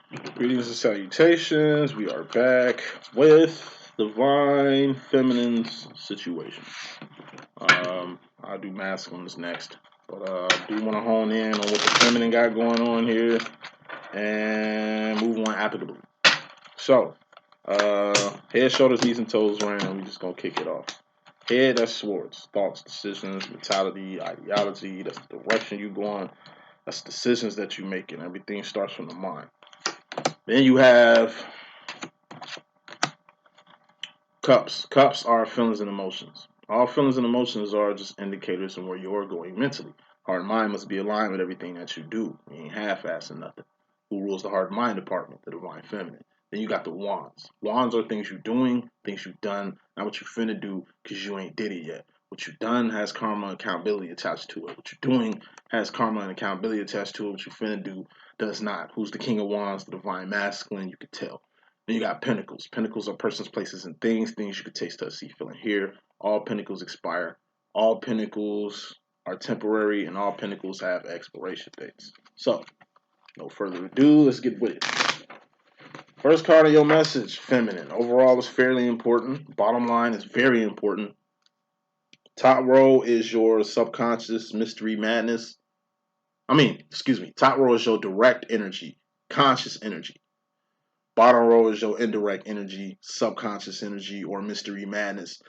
Greetings and salutations. We are back with Divine Feminine's situation. I'll do masculines next, but I do want to hone in on what the feminine got going on here and move on applicably. So, head, shoulders, knees, and toes round. We just gonna kick it off. Head, that's swords, thoughts, decisions, mentality, ideology. That's the direction you going. That's decisions that you making. Everything starts from the mind. Then you have cups. Cups are feelings and emotions. All feelings and emotions are just indicators of where you're going mentally. Heart and mind must be aligned with everything that you do. You ain't half-assing nothing. Who rules the heart and mind department? The divine feminine. Then you got the wands. Wands are things you're doing, things you've done, not what you finna do because you ain't did it yet. What you've done has karma and accountability attached to it. What you're doing has karma and accountability attached to it. What you finna do does not. Who's the king of wands? The divine masculine, you could tell. Then you got pentacles. Pentacles are persons, places, and things. Things you could taste, touch, see, feel, and hear. All pentacles expire. All pentacles are temporary, and all pentacles have expiration dates. So, no further ado, let's get with it. First card of your message, feminine. Overall is fairly important. Bottom line is very important. Top row is your subconscious mystery madness. Top row is your direct energy, conscious energy. Bottom row is your indirect energy, subconscious energy, or mystery madness,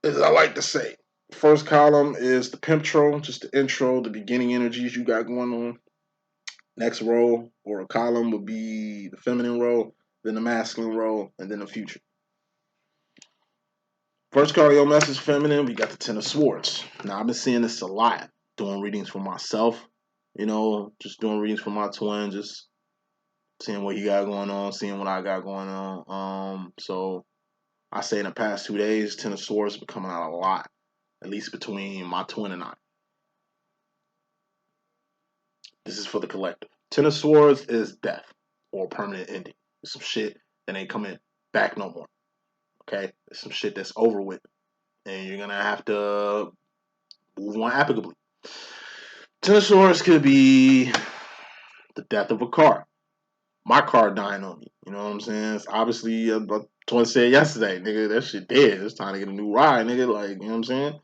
as I like to say. First column is the pimptro, just the intro, the beginning energies you got going on. Next row or a column would be the feminine row, then the masculine row, and then the future. First card of your message, feminine, we got the Ten of Swords. Now, I've been seeing this a lot, doing readings for myself, just doing readings for my twin, just seeing what he got going on, seeing what I got going on. So I say in the past 2 days, Ten of Swords has been coming out a lot, at least between my twin and I. This is for the collective. Ten of Swords is death or permanent ending. It's some shit that ain't coming back no more. Okay? It's some shit that's over with. And you're going to have to move on applicably. Ten of Swords could be the death of a car. My car dying on me. You know what I'm saying? It's obviously, twin said yesterday, nigga, that shit dead. It's time to get a new ride, nigga. Like, you know what I'm saying?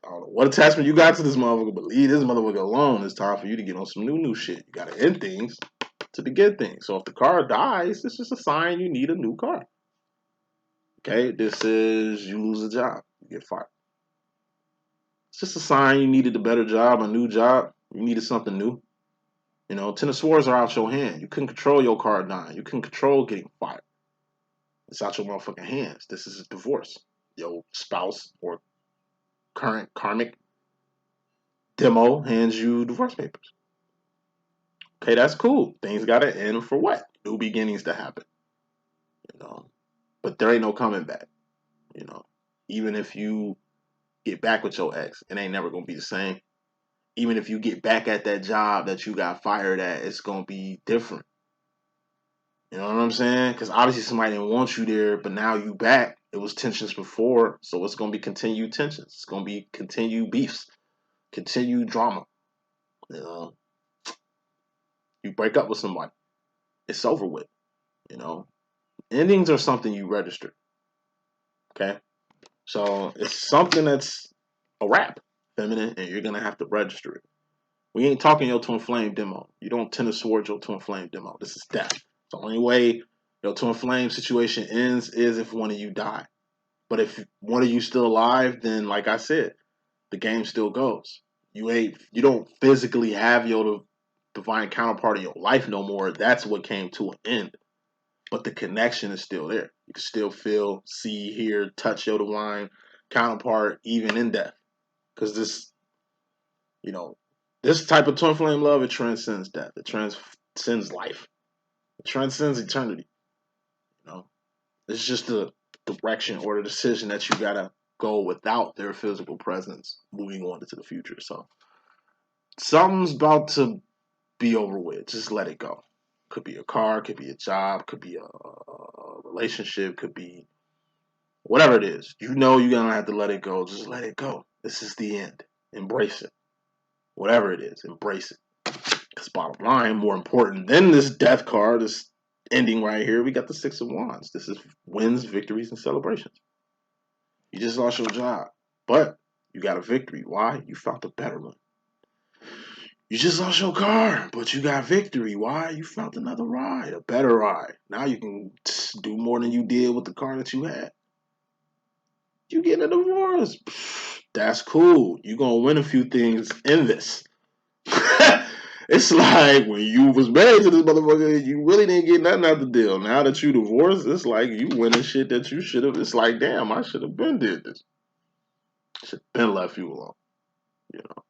I don't know what attachment you got to this motherfucker, but leave this motherfucker alone. It's time for you to get on some new shit. You gotta end things to begin things. So if the car dies, it's just a sign you need a new car. Okay? This is you lose a job. You get fired. It's just a sign you needed a better job, a new job. You needed something new. Ten of Swords are out your hand. You couldn't control your car dying. You couldn't control getting fired. It's out your motherfucking hands. This is a divorce. Your spouse or current karmic demo hands you divorce papers. Okay, that's cool. Things gotta end for what? New beginnings to happen. But there ain't no coming back. Even if you get back with your ex, it ain't never gonna be the same. Even if you get back at that job that you got fired at, it's gonna be different. You know what I'm saying? Because obviously somebody didn't want you there, but now you back. It was tensions before, so it's gonna be continued tensions. It's gonna be continued beefs, continued drama. You break up with somebody, it's over with. Endings are something you register. Okay, so it's something that's a wrap, feminine, and you're gonna have to register it. We ain't talking your twin flame demo. You don't tend to sword your twin flame demo. This is death. The only way your twin flame situation ends is if one of you die. But if one of you still alive, then like I said, the game still goes. You don't physically have your divine counterpart in your life no more. That's what came to an end. But the connection is still there. You can still feel, see, hear, touch your divine counterpart even in death. Because this type of twin flame love, it transcends death. It transcends life. It transcends eternity. It's just the direction or the decision that you gotta go without their physical presence moving on into the future. So something's about to be over with. Just let it go. Could be a car, could be a job, could be a relationship, could be whatever it is. You're gonna have to let it go. Just let it go. This is the end. Embrace it. Whatever it is, embrace it. Because bottom line, more important than this death card, this ending right here, we got the Six of Wands. This is wins, victories, and celebrations. You just lost your job, but you got a victory. Why? You found a better one. You just lost your car, but you got victory. Why? You found another ride, a better ride. Now you can do more than you did with the car that you had. You getting a divorce. That's cool. You're going to win a few things in this. It's like when you was married to this motherfucker, you really didn't get nothing out the deal. Now that you divorced, it's like you winning shit that you should have. It's like, damn, I should have been did this. Should have been left you alone. You know.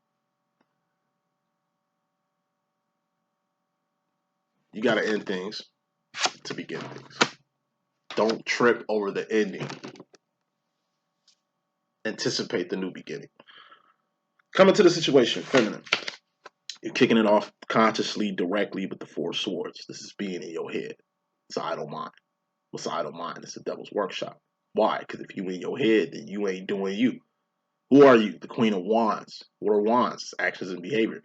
You got to end things to begin things. Don't trip over the ending. Anticipate the new beginning. Coming to the situation, feminine. You're kicking it off consciously, directly with the Four Swords. This is being in your head. It's an idle mind. What's an idle mind? It's a devil's workshop. Why? Because if you in your head, then you ain't doing you. Who are you? The Queen of Wands. What are wands? Actions and behavior.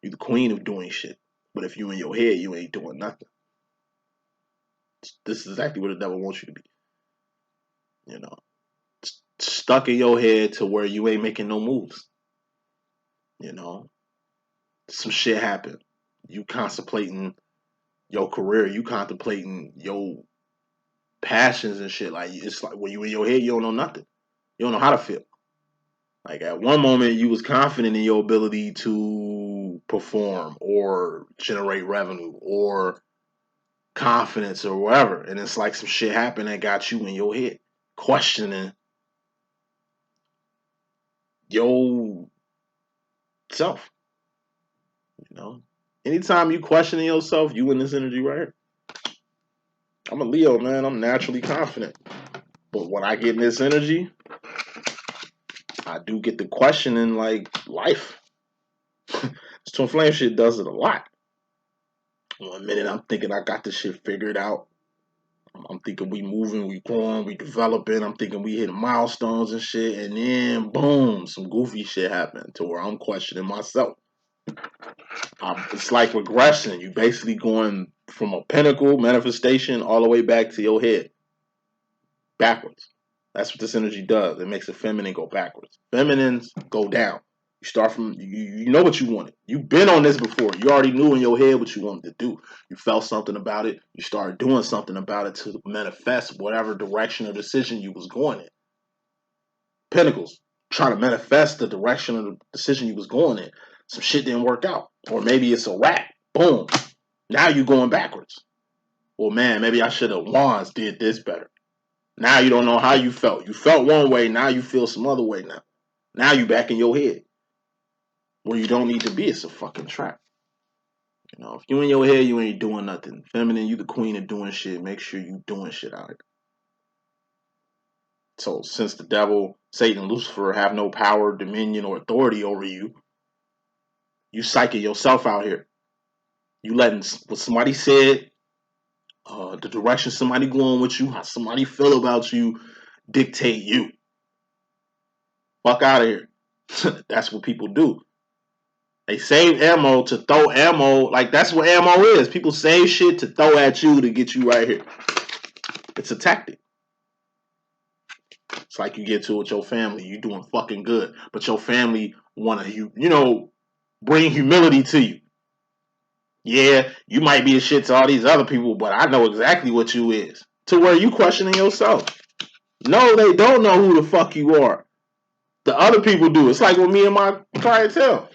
You're the queen of doing shit. But if you in your head, you ain't doing nothing. This is exactly where the devil wants you to be. You know, stuck in your head to where you ain't making no moves. You know, some shit happened. You contemplating your career. You contemplating your passions and shit. Like, it's like when you in your head, you don't know nothing. You don't know how to feel. Like, at one moment, you was confident in your ability to perform or generate revenue or confidence or whatever. And it's like some shit happened that got you in your head questioning your self. You know, anytime you questioning yourself, you in this energy right here. I'm a Leo, man. I'm naturally confident. But when I get in this energy, I do get the questioning like life. This twin flame shit does it a lot. One minute I'm thinking I got this shit figured out. I'm thinking we moving, we growing, we developing. I'm thinking we hitting milestones and shit. And then, boom, some goofy shit happened to where I'm questioning myself. It's like regression. You basically going from a pinnacle manifestation all the way back to your head. Backwards. That's what this energy does. It makes the feminine go backwards. Feminines go down. You start from, you know what you wanted. You've been on this before. You already knew in your head what you wanted to do. You felt something about it. You started doing something about it to manifest whatever direction or decision you was going in. Pentacles. Trying to manifest the direction of the decision you was going in. Some shit didn't work out. Or maybe it's a wrap. Boom. Now you're going backwards. Well, man, maybe I should have Wands did this better. Now you don't know how you felt. You felt one way. Now you feel some other way now. Now you back in your head. Where you don't need to be. It's a fucking trap. You know, if you in your head, you ain't doing nothing. Feminine, you the queen of doing shit. Make sure you doing shit out here. So since the devil, Satan, Lucifer have no power, dominion, or authority over you, you psyching yourself out here. You letting what somebody said, the direction somebody going with you, how somebody feel about you, dictate you. Fuck out of here. That's what people do. They save ammo to throw ammo. Like, that's what ammo is. People save shit to throw at you to get you right here. It's a tactic. It's like you get to it with your family. You doing fucking good. But your family want to, you know, bring humility to you. Yeah, you might be a shit to all these other people, but I know exactly what you is. To where you questioning yourself. No, they don't know who the fuck you are. The other people do. It's like with me and my clientele.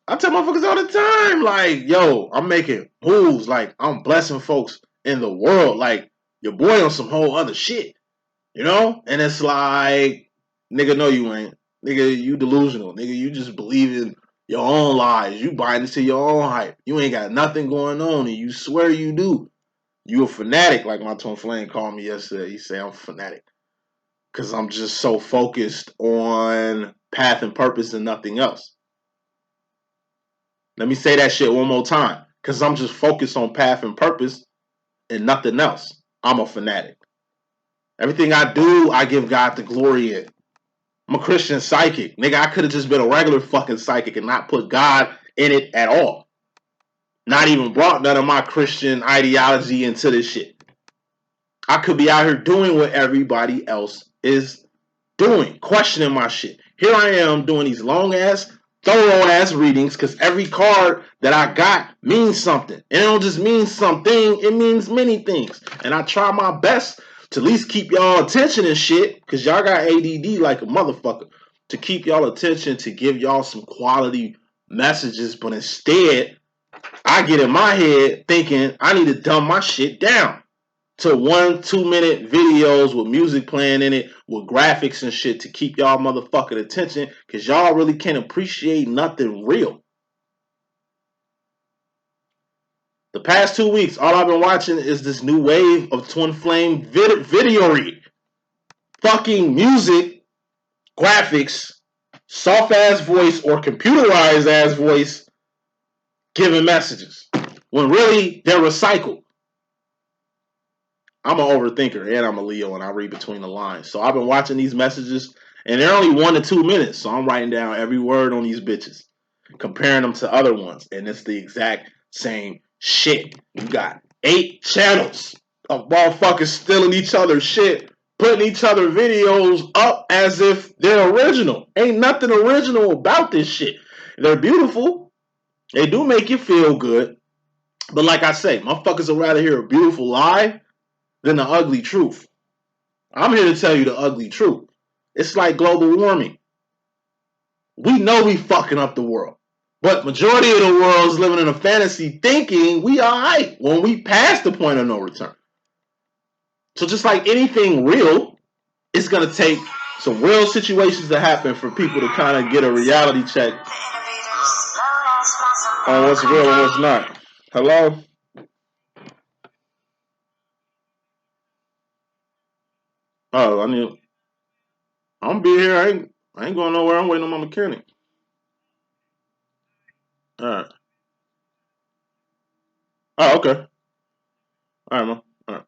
I tell motherfuckers all the time, like, yo, I'm making moves. Like, I'm blessing folks in the world. Like, your boy on some whole other shit. You know? And it's like, nigga, no, you ain't. Nigga, you delusional. Nigga, you just believe in your own lies. You buying into your own hype. You ain't got nothing going on, and you swear you do. You a fanatic, like my twin flame called me yesterday. He said I'm a fanatic. Because I'm just so focused on path and purpose and nothing else. Let me say that shit one more time. Because I'm just focused on path and purpose and nothing else. I'm a fanatic. Everything I do, I give God the glory in. I'm a Christian psychic. Nigga, I could have just been a regular fucking psychic and not put God in it at all. Not even brought none of my Christian ideology into this shit. I could be out here doing what everybody else is doing, questioning my shit. Here I am doing these long ass, thorough ass readings because every card that I got means something. And it don't just mean something, it means many things. And I try my best to at least keep y'all attention and shit because y'all got ADD like a motherfucker. To keep y'all attention, to give y'all some quality messages. But instead, I get in my head thinking I need to dumb my shit down to 1-2 minute videos with music playing in it, with graphics and shit to keep y'all motherfucking attention, because y'all really can't appreciate nothing real. The past 2 weeks, all I've been watching is this new wave of twin flame video read. Fucking music, graphics, soft ass voice or computerized ass voice giving messages. When really they're recycled. I'm an overthinker and I'm a Leo and I read between the lines. So I've been watching these messages and they're only 1 to 2 minutes. So I'm writing down every word on these bitches, comparing them to other ones. And it's the exact same shit. You got 8 channels of motherfuckers stealing each other's shit, putting each other videos up as if they're original. Ain't nothing original about this shit. They're beautiful. They do make you feel good. But like I say, motherfuckers would rather hear a beautiful lie than the ugly truth. I'm here to tell you the ugly truth. It's like global warming. We know we fucking up the world. But majority of the world is living in a fantasy thinking we alright when we pass the point of no return. So just like anything real, it's going to take some real situations to happen for people to kind of get a reality check on what's real and what's not. Hello? Oh, I'm gonna be here. I ain't going nowhere. I'm waiting on my mechanic. All right. Oh, okay. All right, man. All right.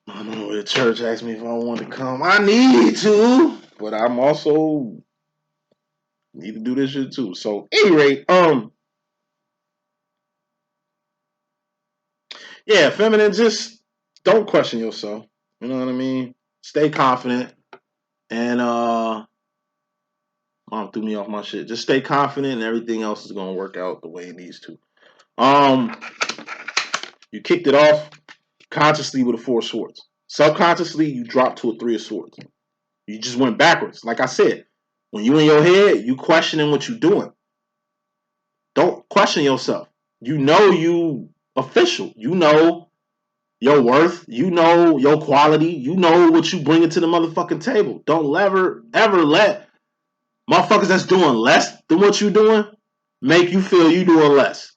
I know the church asked me if I wanted to come. I need to, but I'm also need to do this shit too. So, anyway, yeah, feminine, just don't question yourself. You know what I mean? Stay confident, and mom threw me off my shit. Just stay confident, and everything else is gonna work out the way it needs to. You kicked it off consciously with a 4 of swords. Subconsciously, you dropped to a 3 of swords. You just went backwards. Like I said, when you in your head, you questioning what you doing. Don't question yourself. You know you official. You know your worth. You know your quality. You know what you bring to the motherfucking table. Don't ever let motherfuckers that's doing less than what you doing make you feel you doing less.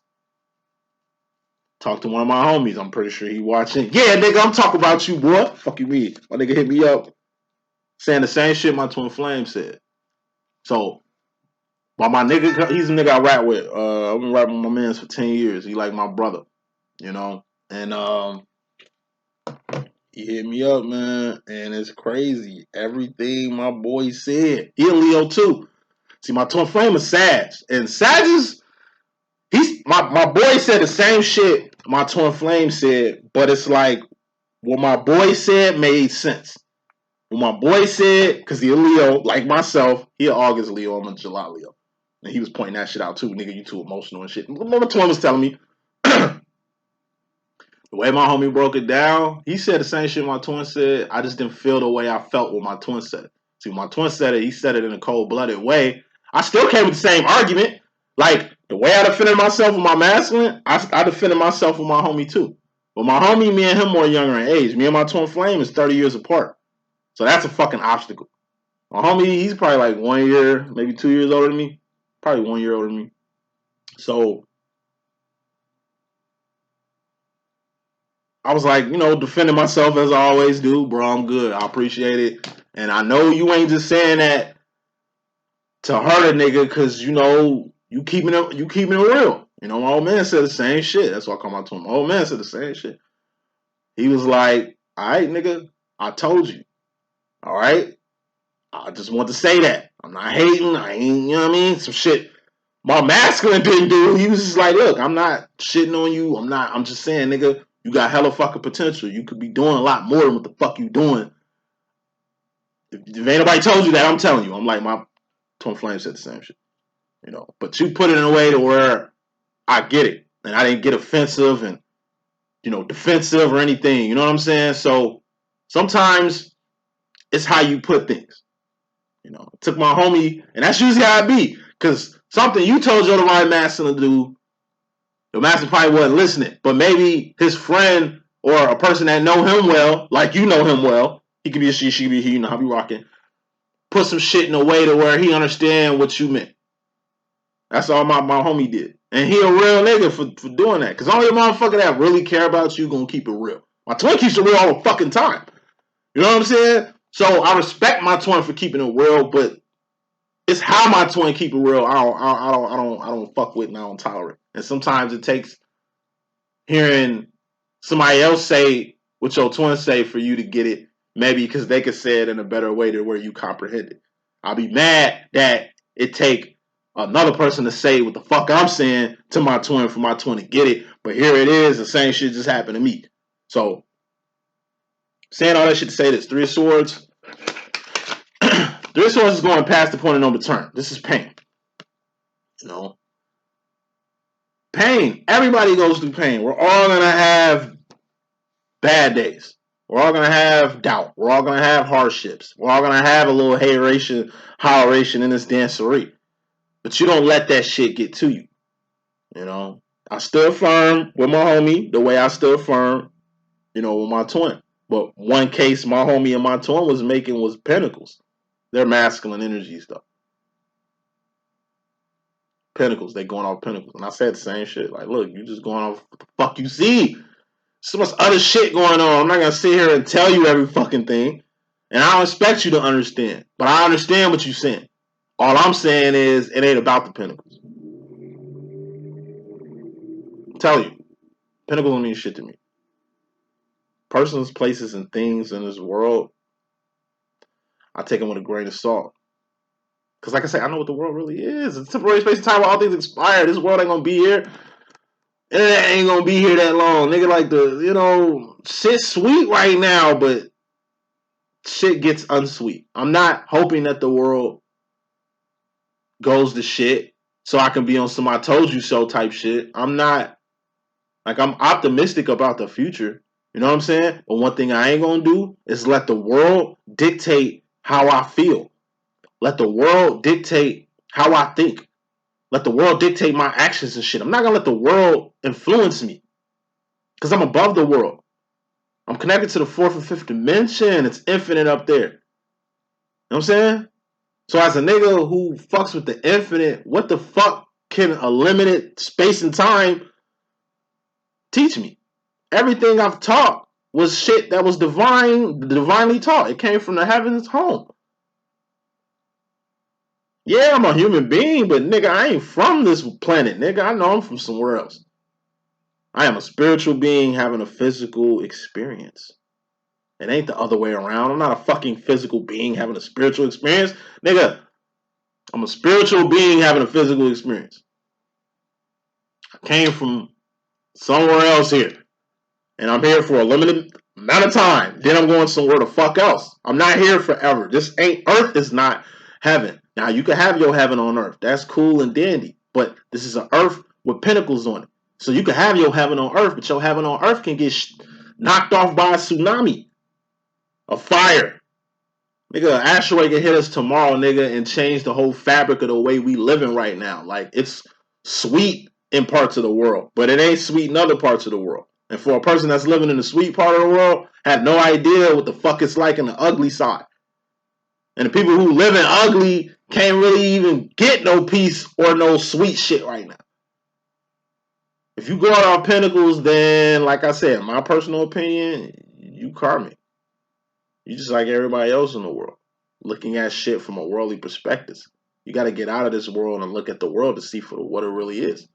Talk to one of my homies. I'm pretty sure he watching. Yeah, nigga, I'm talking about you, boy. Fuck you mean? My nigga hit me up saying the same shit my twin flame said. So, while my nigga, he's a nigga I rap with. I've been rapping with my mans for 10 years. He like my brother, you know? And he hit me up, man, and it's crazy. Everything my boy said. He a Leo too. See, my twin flame is Sag. And Sag is, my boy said the same shit my twin flame said, but it's like what my boy said made sense. What my boy said, because he a Leo, like myself, he an August Leo, I'm a July Leo. And he was pointing that shit out too, nigga, you too emotional and shit. My twin was telling me, the way my homie broke it down, he said the same shit my twin said. I just didn't feel the way I felt when my twin said it. See, when my twin said it, he said it in a cold-blooded way. I still came with the same argument. Like, the way I defended myself with my masculine, I defended myself with my homie too. But my homie, me and him more younger in age. Me and my twin flame is 30 years apart. So that's a fucking obstacle. My homie, he's probably like 1 year, maybe 2 years older than me. Probably 1 year older than me. So I was like, you know, defending myself as I always do, bro. I'm good. I appreciate it. And I know you ain't just saying that to hurt a nigga because, you know, you keeping it real. You know, my old man said the same shit. That's why I come out to him. My old man said the same shit. He was like, all right, nigga, I told you. All right? I just want to say that. I'm not hating. I ain't, you know what I mean? Some shit. My masculine didn't do. He was just like, look, I'm not shitting on you. I'm just saying, nigga, you got hella fucking potential. You could be doing a lot more than what the fuck you doing. If ain't nobody told you that, I'm telling you. I'm like, my twin flame said the same shit. You know, but you put it in a way to where I get it. And I didn't get offensive and, you know, defensive or anything. You know what I'm saying? So sometimes it's how you put things. You know, it took my homie, and that's usually how it be. Because something you told your divine masculine to do, the master probably wasn't listening. But maybe his friend or a person that know him well, like you know him well, he could be a she could be he, you know how we rocking, put some shit in a way to where he understand what you meant. That's all my homie did. And he a real nigga for doing that. Because only a motherfucker that really care about you gonna keep it real. My twin keeps it real all the fucking time. You know what I'm saying? So I respect my twin for keeping it real, but it's how my twin keep it real. I don't fuck with and I don't tolerate. And sometimes it takes hearing somebody else say what your twin say for you to get it. Maybe because they could say it in a better way to where you comprehend it. I'll be mad that it take another person to say what the fuck I'm saying to my twin for my twin to get it. But here it is, the same shit just happened to me. So saying all that shit to say this, Three of Swords. Three of Swords is going past the point of no return. This is pain. You know? Pain. Everybody goes through pain. We're all going to have bad days. We're all going to have doubt. We're all going to have hardships. We're all going to have a little holleration in this dancery. But you don't let that shit get to you. You know? I stood firm with my homie the way I stood firm, you know, with my twin. But one case my homie and my twin was making was Pentacles. They're masculine energy stuff. Pentacles, they going off Pentacles. And I said the same shit. Like, look, you just going off what the fuck you see. So much other shit going on. I'm not going to sit here and tell you every fucking thing. And I don't expect you to understand. But I understand what you're saying. All I'm saying is it ain't about the Pentacles. I'm telling you. Pentacles don't mean shit to me. Persons, places, and things in this world, I take them with a grain of salt. Because like I said, I know what the world really is. It's temporary space and time where all things expire. This world ain't going to be here. Internet ain't going to be here that long. Nigga, like you know, shit's sweet right now, but shit gets unsweet. I'm not hoping that the world goes to shit so I can be on some I told you so type shit. I'm optimistic about the future. You know what I'm saying? But one thing I ain't going to do is let the world dictate how I feel. Let the world dictate how I think. Let the world dictate my actions and shit. I'm not going to let the world influence me. Because I'm above the world. I'm connected to the fourth and fifth dimension. It's infinite up there. You know what I'm saying? So as a nigga who fucks with the infinite, what the fuck can a limited space and time teach me? Everything I've taught was shit that was divinely taught. It came from the heavens home. Yeah, I'm a human being, but nigga, I ain't from this planet. Nigga, I know I'm from somewhere else. I am a spiritual being having a physical experience. It ain't the other way around. I'm not a fucking physical being having a spiritual experience. Nigga, I'm a spiritual being having a physical experience. I came from somewhere else here. And I'm here for a limited amount of time. Then I'm going somewhere the fuck else. I'm not here forever. Earth is not heaven. Now, you can have your heaven on earth. That's cool and dandy. But this is an earth with pinnacles on it. So you can have your heaven on earth, but your heaven on earth can get knocked off by a tsunami. A fire. Nigga, an asteroid can hit us tomorrow, nigga, and change the whole fabric of the way we living right now. Like, it's sweet in parts of the world, but it ain't sweet in other parts of the world. And for a person that's living in the sweet part of the world, have no idea what the fuck it's like in the ugly side. And the people who live in ugly can't really even get no peace or no sweet shit right now. If you go out on Pentacles, then, like I said, my personal opinion, you karmic. You just like everybody else in the world, looking at shit from a worldly perspective. You got to get out of this world and look at the world to see for what it really is.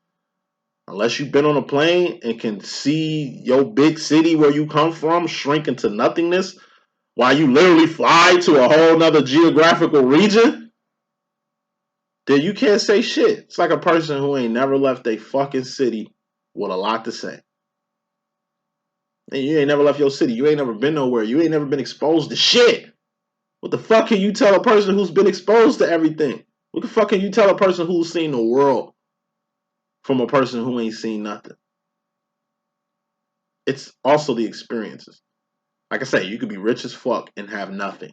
Unless you've been on a plane and can see your big city where you come from shrink into nothingness while you literally fly to a whole nother geographical region, then you can't say shit. It's like a person who ain't never left a fucking city with a lot to say. And you ain't never left your city. You ain't never been nowhere. You ain't never been exposed to shit. What the fuck can you tell a person who's been exposed to everything? What the fuck can you tell a person who's seen the world from a person who ain't seen nothing? It's also the experiences. Like I say, you could be rich as fuck and have nothing.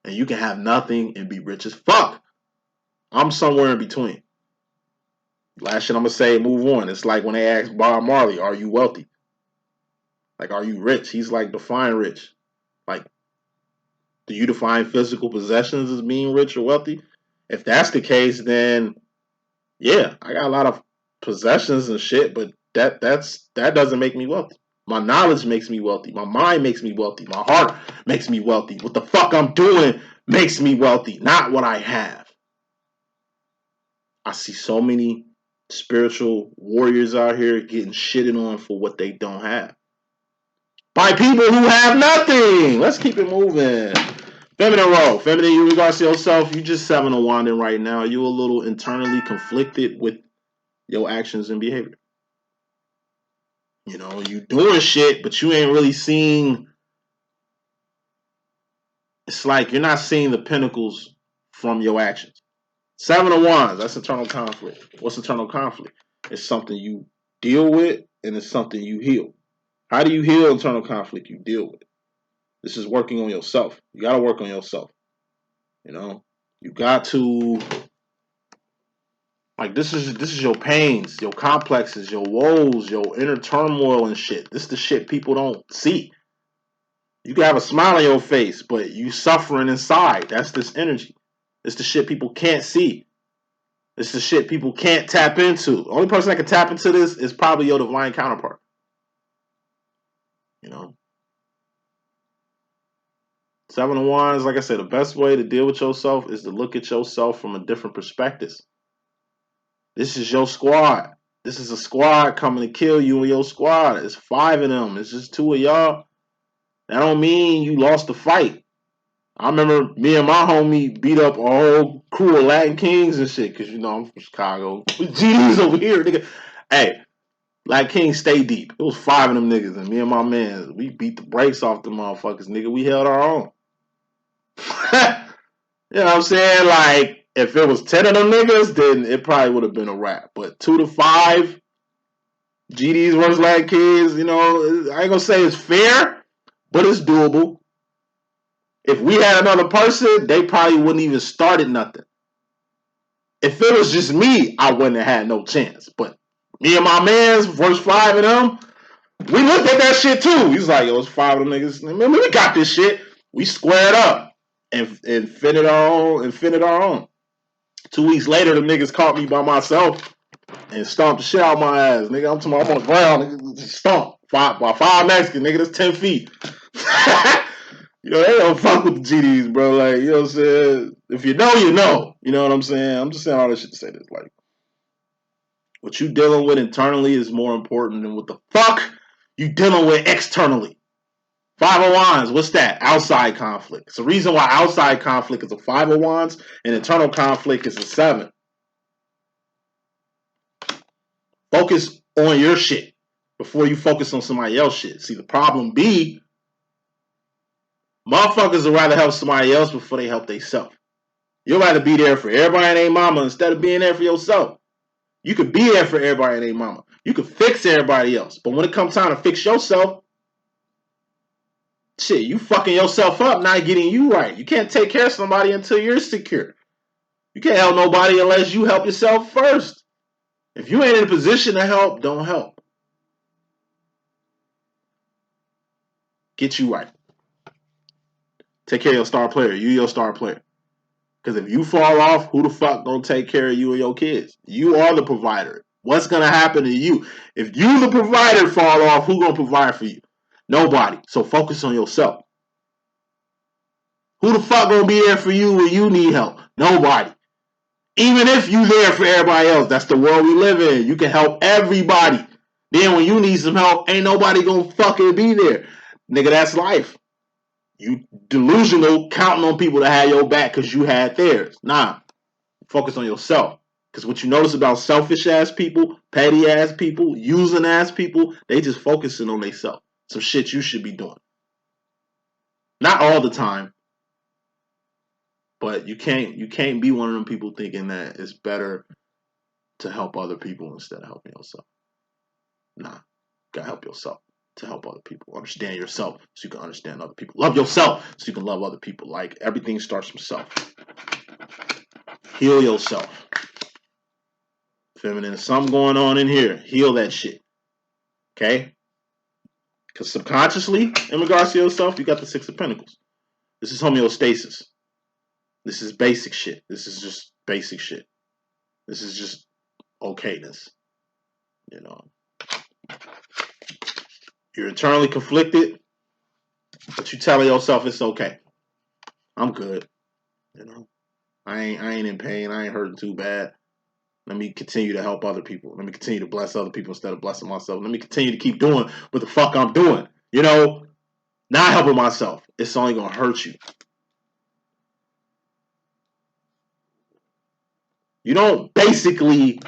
And you can have nothing and be rich as fuck. I'm somewhere in between. Last shit I'm gonna say, move on. It's like when they asked Bob Marley, are you wealthy? Like, are you rich? He's like, define rich. Like, do you define physical possessions as being rich or wealthy? If that's the case, then yeah, I got a lot of possessions and shit, but that doesn't make me wealthy. My knowledge makes me wealthy. My mind makes me wealthy. My heart makes me wealthy. What the fuck I'm doing makes me wealthy, not what I have. I see so many spiritual warriors out here getting shitted on for what they don't have. By people who have nothing. Let's keep it moving. Feminine role. Feminine, you regards to yourself, you just 7 of wanding right now. You a little internally conflicted with your actions and behavior. You know, you doing shit, but you ain't really seeing. It's like you're not seeing the pinnacles from your actions. 7 of Wands, that's internal conflict. What's internal conflict? It's something you deal with and it's something you heal. How do you heal internal conflict? You deal with it. This is working on yourself. You got to work on yourself. You know, you got to, like, this is your pains, your complexes, your woes, your inner turmoil and shit. This is the shit people don't see. You can have a smile on your face, but you suffering inside. That's this energy. It's the shit people can't see. It's the shit people can't tap into. The only person that can tap into this is probably your divine counterpart. You know? 7 of Wands, like I said, the best way to deal with yourself is to look at yourself from a different perspective. This is your squad. This is a squad coming to kill you and your squad. It's 5 of them. It's just 2 of y'all. That don't mean you lost the fight. I remember me and my homie beat up a whole crew of Latin Kings and shit, because, you know, I'm from Chicago. GD's over here, nigga. Hey, Latin Kings stay deep. It was 5 of them niggas, and me and my man, we beat the brakes off the motherfuckers, nigga. We held our own. You know what I'm saying? Like, if it was 10 of them niggas, then it probably would have been a wrap. But 2 to 5, GDs versus Latin Kings, you know, I ain't gonna say it's fair, but it's doable. If we had another person, they probably wouldn't even started nothing. If it was just me, I wouldn't have had no chance. But me and my mans versus 5 of them, we looked at that shit too. He's like, yo, it's 5 of them niggas. Man, we got this shit. We squared up and fitted our own. 2 weeks later, the niggas caught me by myself and stomped the shit out of my ass. Nigga, I'm on the ground, nigga, stomp. 5 Mexican, nigga, that's 10 feet. You know, they don't fuck with the GDs, bro. Like, you know what I'm saying? If you know, you know. You know what I'm saying? I'm just saying all this shit to say this. Like, what you dealing with internally is more important than what the fuck you dealing with externally. 5 of Wands, what's that? Outside conflict. It's the reason why outside conflict is a 5 of Wands and internal conflict is a 7. Focus on your shit before you focus on somebody else's shit. See, the problem be, motherfuckers would rather help somebody else before they help themselves. You'd rather be there for everybody and their mama instead of being there for yourself. You could be there for everybody and their mama. You could fix everybody else. But when it comes time to fix yourself, shit, you fucking yourself up, not getting you right. You can't take care of somebody until you're secure. You can't help nobody unless you help yourself first. If you ain't in a position to help, don't help. Get you right. Take care of your star player. You your star player. Because if you fall off, who the fuck gonna take care of you and your kids? You are the provider. What's gonna happen to you? If you the provider fall off, who gonna provide for you? Nobody. So focus on yourself. Who the fuck gonna be there for you when you need help? Nobody. Even if you there for everybody else, that's the world we live in. You can help everybody. Then when you need some help, ain't nobody gonna fucking be there. Nigga, that's life. You delusional counting on people to have your back because you had theirs. Nah. Focus on yourself. Because what you notice about selfish ass people, petty ass people, using ass people, they just focusing on themselves. Some shit you should be doing. Not all the time, but you can't be one of them people thinking that it's better to help other people instead of helping yourself. Nah, you gotta help yourself to help other people. Understand yourself so you can understand other people. Love yourself so you can love other people. Like, everything starts from self. Heal yourself. Feminine, there's something going on in here. Heal that shit. Okay? Because subconsciously, in regards to yourself, you got the Six of Pentacles. This is homeostasis. This is basic shit. This is just basic shit. This is just okayness. You know. You're internally conflicted, but you telling yourself it's okay. I'm good. You know. I ain't in pain. I ain't hurting too bad. Let me continue to help other people. Let me continue to bless other people instead of blessing myself. Let me continue to keep doing what the fuck I'm doing. You know, not helping myself. It's only going to hurt you. You don't basically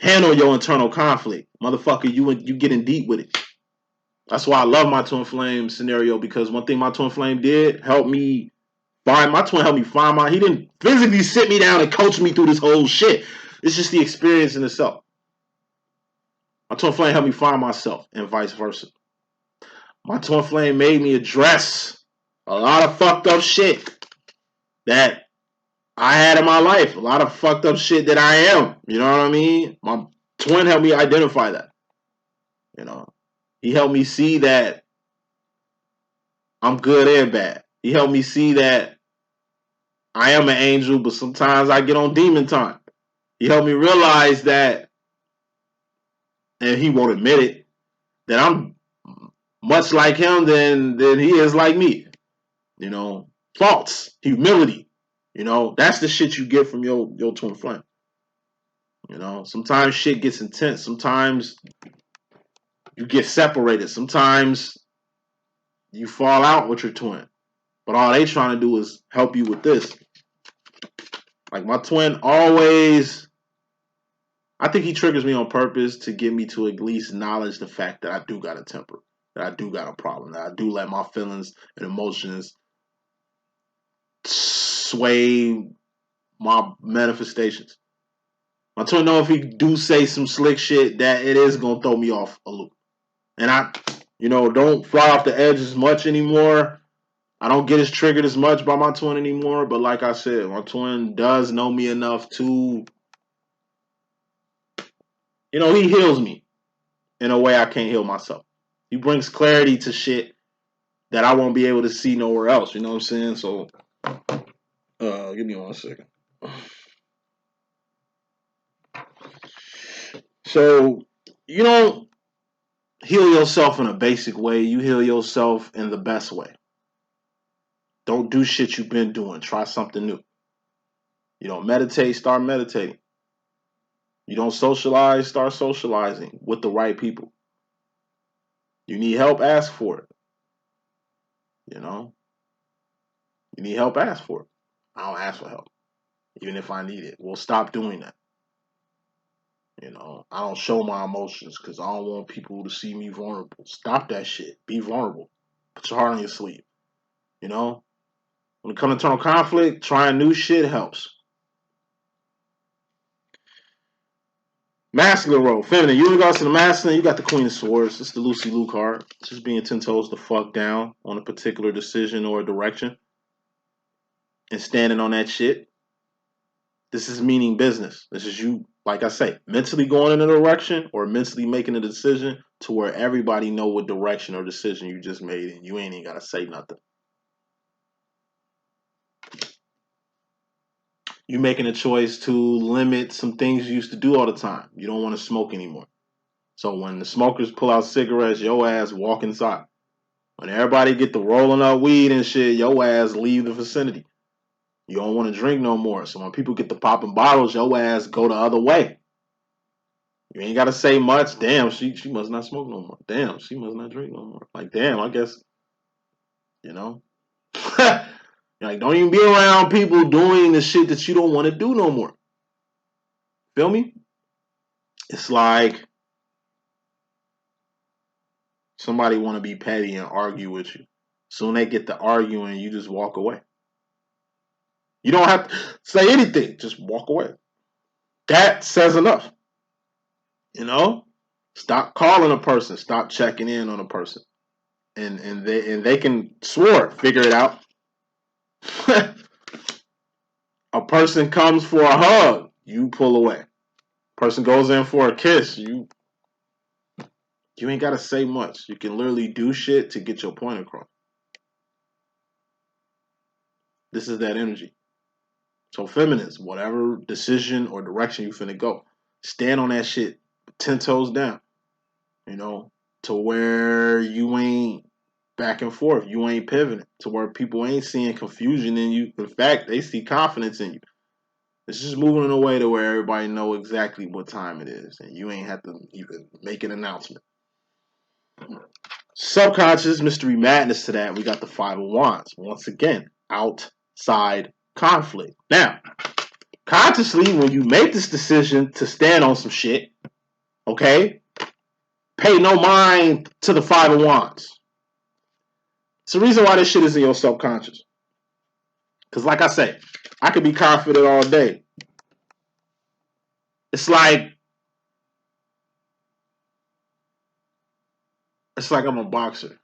handle your internal conflict. Motherfucker, you getting deep with it. That's why I love my twin flame scenario, because one thing my twin flame did help me find, my twin helped me find my, he didn't physically sit me down and coach me through this whole shit. It's just the experience in itself. My twin flame helped me find myself and vice versa. My twin flame made me address a lot of fucked up shit that I had in my life. A lot of fucked up shit that I am. You know what I mean? My twin helped me identify that. You know, he helped me see that I'm good and bad. He helped me see that I am an angel, but sometimes I get on demon time. He helped me realize that, and he won't admit it, that I'm much like him than he is like me. You know, faults, humility. You know, that's the shit you get from your twin flame. You know, sometimes shit gets intense. Sometimes you get separated. Sometimes you fall out with your twin. But all they trying to do is help you with this. Like, my twin always, I think he triggers me on purpose to get me to at least acknowledge the fact that I do got a temper, that I do got a problem, that I do let my feelings and emotions sway my manifestations. My twin know if he do say some slick shit, that it is going to throw me off a loop. And I, you know, don't fly off the edge as much anymore. I don't get as triggered as much by my twin anymore. But like I said, my twin does know me enough to, you know, he heals me in a way I can't heal myself. He brings clarity to shit that I won't be able to see nowhere else. You know what I'm saying? So, give me 1 second. So, you don't heal yourself in a basic way. You heal yourself in the best way. Don't do shit you've been doing. Try something new. You don't meditate, start meditating. You don't socialize, start socializing with the right people. You need help, ask for it. You know? You need help, ask for it. I don't ask for help, even if I need it. We'll stop doing that. You know, I don't show my emotions because I don't want people to see me vulnerable. Stop that shit. Be vulnerable. Put your heart on your sleeve. You know? When it comes to internal conflict, trying new shit helps. Masculine role, feminine. You in regards to the masculine, you got the Queen of Swords. It's the Lucy Liu card. It's just being 10 toes the fuck down on a particular decision or a direction and standing on that shit. This is meaning business. This is you, like I say, mentally going in a direction or mentally making a decision to where everybody know what direction or decision you just made and you ain't even got to say nothing. You making a choice to limit some things you used to do all the time. You don't want to smoke anymore. So when the smokers pull out cigarettes, your ass walk inside. When everybody get the rolling up weed and shit, your ass leave the vicinity. You don't want to drink no more. So when people get the popping bottles, your ass go the other way. You ain't got to say much. Damn, she must not smoke no more. Damn, she must not drink no more. Like, damn, I guess, you know. Like, don't even be around people doing the shit that you don't want to do no more. Feel me? It's like somebody want to be petty and argue with you. Soon they get to arguing, you just walk away. You don't have to say anything. Just walk away. That says enough. You know? Stop calling a person. Stop checking in on a person. And they can figure it out. A person comes for a hug, you pull away. Person goes in for a kiss, you ain't gotta say much. You can literally do shit to get your point across. This is that energy. So feminists, whatever decision or direction you finna go, stand on that shit 10 toes down. You know, to where you ain't back and forth. You ain't pivoting. To where people ain't seeing confusion in you. In fact, they see confidence in you. It's just moving in a way to where everybody know exactly what time it is. And you ain't have to even make an announcement. Subconscious mystery madness to that. We got the Five of Wands. Once again, outside conflict. Now, consciously, when you make this decision to stand on some shit, okay, pay no mind to the Five of Wands. It's the reason why this shit is in your subconscious. Because like I say, I could be confident all day. It's like I'm a boxer.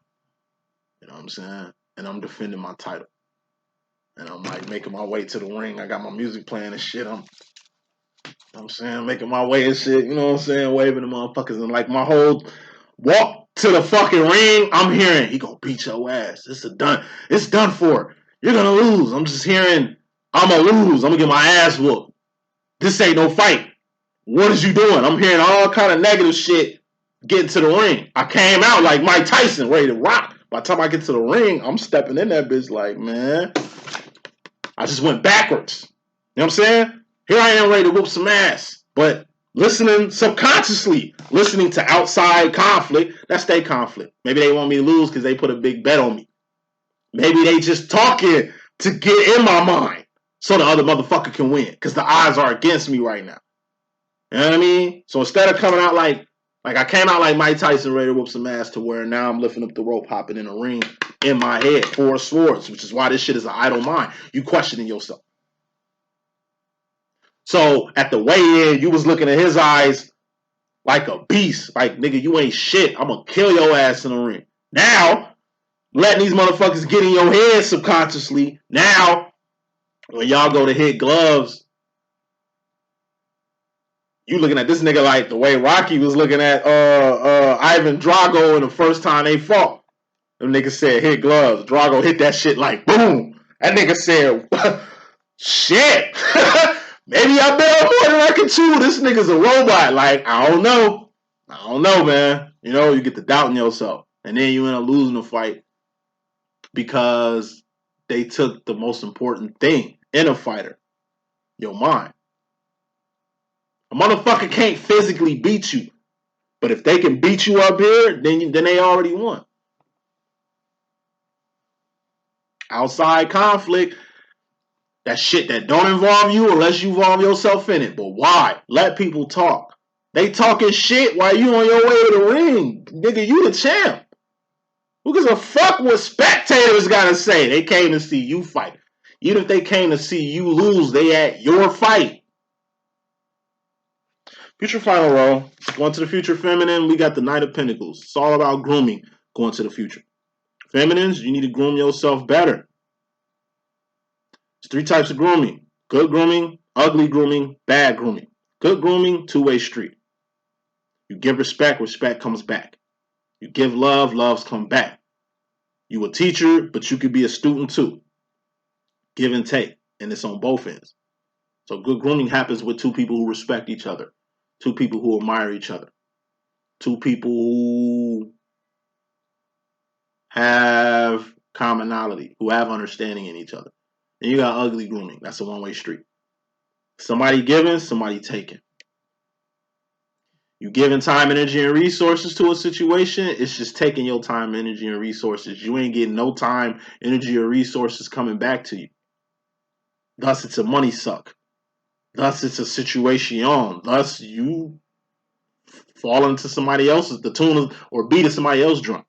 You know what I'm saying? And I'm defending my title. And I'm like making my way to the ring. I got my music playing and shit. I'm saying, making my way and shit, you know what I'm saying, waving the motherfuckers, and like my whole walk to the fucking ring, I'm hearing, he gonna beat your ass. It's done for. You're gonna lose. I'm just hearing, I'm gonna lose. I'm gonna get my ass whooped. This ain't no fight. What is you doing? I'm hearing all kind of negative shit getting to the ring. I came out like Mike Tyson, ready to rock. By the time I get to the ring, I'm stepping in that bitch like, man, I just went backwards. You know what I'm saying? Here I am ready to whoop some ass. But listening subconsciously, listening to outside conflict, that's their conflict. Maybe they want me to lose because they put a big bet on me. Maybe they just talking to get in my mind so the other motherfucker can win because the odds are against me right now. You know what I mean? So instead of coming out like I came out like Mike Tyson ready to whoop some ass to where now I'm lifting up the rope, hopping in a ring in my head, 4 swords, which is why this shit is an idle mind. You questioning yourself. So at the weigh-in, you was looking at his eyes like a beast. Like, nigga, you ain't shit. I'm going to kill your ass in the ring. Now, letting these motherfuckers get in your head subconsciously. Now, when y'all go to hit gloves, you looking at this nigga like the way Rocky was looking at Ivan Drago in the first time they fought. Them niggas said hit gloves. Drago hit that shit like boom. That nigga said, shit. Maybe I bet on more than I can chew. This nigga's a robot. Like, I don't know, man. You know, you get to doubting yourself. And then you end up losing the fight because they took the most important thing in a fighter, your mind. A motherfucker can't physically beat you. But if they can beat you up here, then they already won. Outside conflict, that shit that don't involve you unless you involve yourself in it. But why? Let people talk. They talking shit while you on your way to the ring. Nigga, you the champ. Who gives a fuck what spectators gotta say? They came to see you fight. Even if they came to see you lose, they at your fight. Future final row. Going to the future feminine, we got the Knight of Pentacles. It's all about grooming going to the future. Feminines, you need to groom yourself better. There's 3 types of grooming. Good grooming, ugly grooming, bad grooming. Good grooming, 2-way street. You give respect, respect comes back. You give love, loves come back. You a teacher, but you could be a student too. Give and take, and it's on both ends. So good grooming happens with 2 people who respect each other, 2 people who admire each other, 2 people who have commonality, who have understanding in each other. And you got ugly grooming. That's a 1-way street. Somebody giving, somebody taking. You giving time, energy, and resources to a situation, it's just taking your time, energy, and resources. You ain't getting no time, energy, or resources coming back to you. Thus, it's a money suck. Thus, it's a situation. Thus, you fall into somebody else's, the tune of, or beat of somebody else's drum.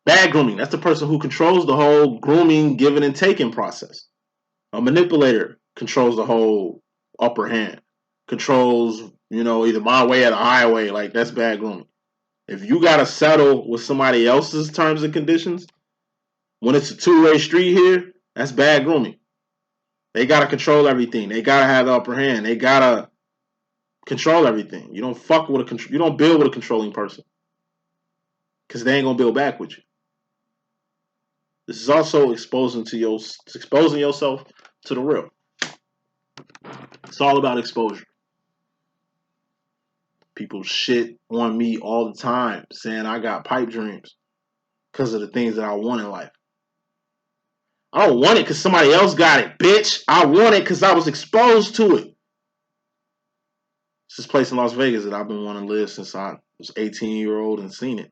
Bad grooming. That's the person who controls the whole grooming, giving, and taking process. A manipulator controls the whole upper hand. Controls, either my way or the highway. Like, that's bad grooming. If you got to settle with somebody else's terms and conditions, when it's a two-way street here, that's bad grooming. They got to control everything. They got to have the upper hand. They got to control everything. You don't build with a controlling person, because they ain't going to build back with you. This is also exposing yourself to the real. It's all about exposure. People shit on me all the time, saying I got pipe dreams because of the things that I want in life. I don't want it because somebody else got it, bitch. I want it because I was exposed to it. It's this place in Las Vegas that I've been wanting to live since I was 18-year-old and seen it.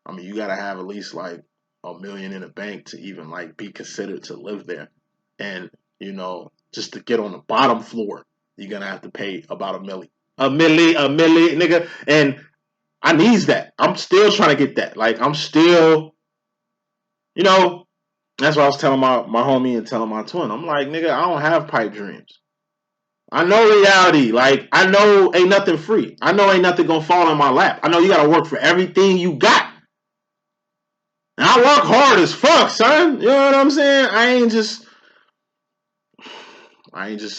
I mean, you got to have at least like $1 million in the bank to even like be considered to live there. And, just to get on the bottom floor, you're going to have to pay about $1 million. $1 million, nigga. And I needs that. I'm still trying to get that. Like, I'm still, that's what I was telling my homie and telling my twin. I'm like, nigga, I don't have pipe dreams. I know reality. Like, I know ain't nothing free. I know ain't nothing gonna fall in my lap. I know you gotta work for everything you got. And I work hard as fuck, son. You know what I'm saying? I ain't just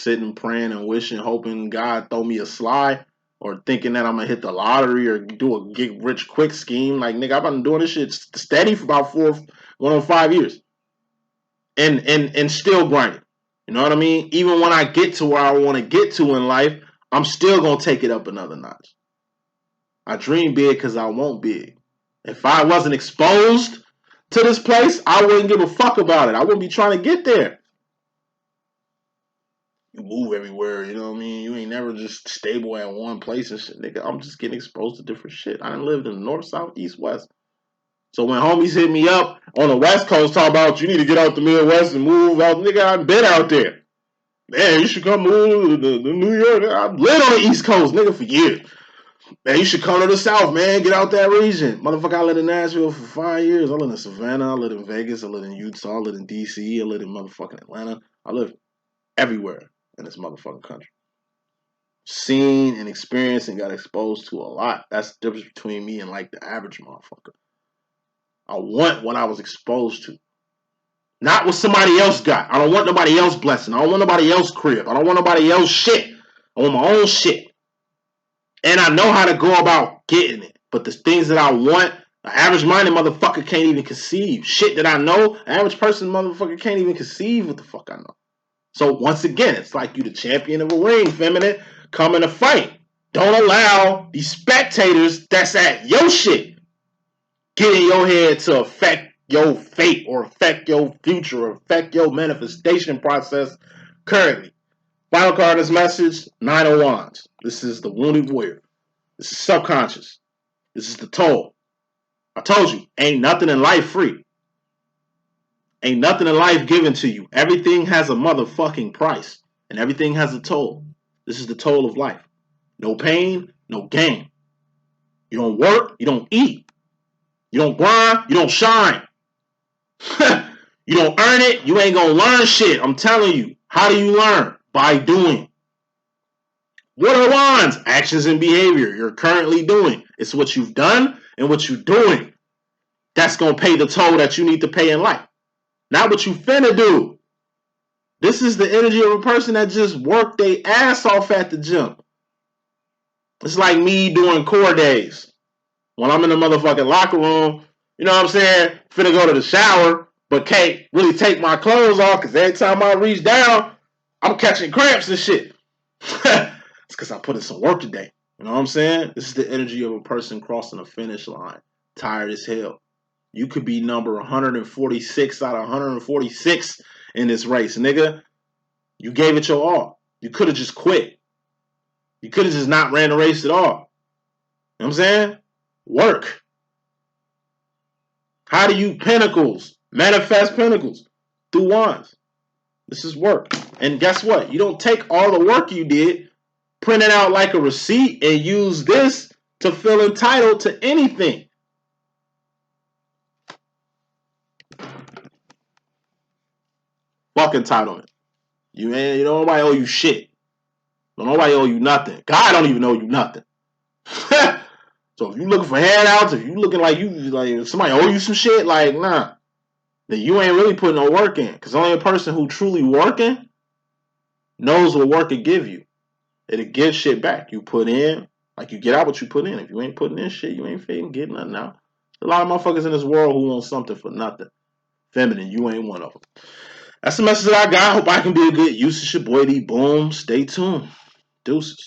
sitting praying and wishing, hoping God throw me a slide, or thinking that I'm gonna hit the lottery or do a get rich quick scheme. Like, nigga, I've been doing this shit steady for about 5 years. And still grinding. You know what I mean? Even when I get to where I want to get to in life, I'm still gonna take it up another notch. I dream big because I want big. If I wasn't exposed to this place, I wouldn't give a fuck about it. I wouldn't be trying to get there. You move everywhere, you know what I mean? You ain't never just stable at one place and shit, nigga. I'm just getting exposed to different shit. I done lived in the north, south, east, west. So when homies hit me up on the West Coast talking about you need to get out the Midwest and move out, nigga, I've been out there. Man, you should come move to New York. I've lived on the East Coast, nigga, for years. Man, you should come to the South, man. Get out that region. Motherfucker, I lived in Nashville for 5 years. I lived in Savannah. I lived in Vegas. I lived in Utah. I lived in D.C. I lived in motherfucking Atlanta. I lived everywhere in this motherfucking country. Seen and experienced and got exposed to a lot. That's the difference between me and like the average motherfucker. I want what I was exposed to. Not what somebody else got. I don't want nobody else blessing. I don't want nobody else crib. I don't want nobody else shit. I want my own shit. And I know how to go about getting it. But the things that I want, an average-minded motherfucker can't even conceive. Shit that I know, an average person motherfucker can't even conceive what the fuck I know. So once again, it's like you the champion of a ring, feminine. Come in a fight. Don't allow these spectators that's at your shit get in your head to affect your fate or affect your future or affect your manifestation process currently. Final card in this message, 9 of Wands. This is the Wounded Warrior. This is subconscious. This is the toll. I told you, ain't nothing in life free. Ain't nothing in life given to you. Everything has a motherfucking price. And everything has a toll. This is the toll of life. No pain, no gain. You don't work, you don't eat. You don't grind, you don't shine. You don't earn it, you ain't gonna learn shit. I'm telling you. How do you learn? By doing. What are wands? Actions and behavior you're currently doing. It's what you've done and what you're doing. That's gonna pay the toll that you need to pay in life. Not what you finna do. This is the energy of a person that just worked their ass off at the gym. It's like me doing core days. When I'm in the motherfucking locker room, you know what I'm saying? Finna go to the shower, but can't really take my clothes off because every time I reach down, I'm catching cramps and shit. It's because I put in some work today. You know what I'm saying? This is the energy of a person crossing a finish line. Tired as hell. You could be number 146 out of 146 in this race, nigga. You gave it your all. You could have just quit. You could have just not ran the race at all. You know what I'm saying? Work. How do you manifest pinnacles? Through wands. This is work. And guess what? You don't take all the work you did, print it out like a receipt, and use this to feel entitled to anything. Fuck entitlement. You don't nobody owe you shit. Don't nobody owe you nothing. God don't even owe you nothing. So if you looking for handouts, if you looking like you like somebody owe you some shit, like nah, then you ain't really putting no work in. Cause only a person who truly working knows what work will give you. It'll give shit back. You put in, like you get out what you put in. If you ain't putting in shit, you ain't finna get nothing out. A lot of motherfuckers in this world who want something for nothing. Feminine, you ain't one of them. That's the message that I got. Hope I can be a good use. It's your boy D.Boom. Stay tuned. Deuces.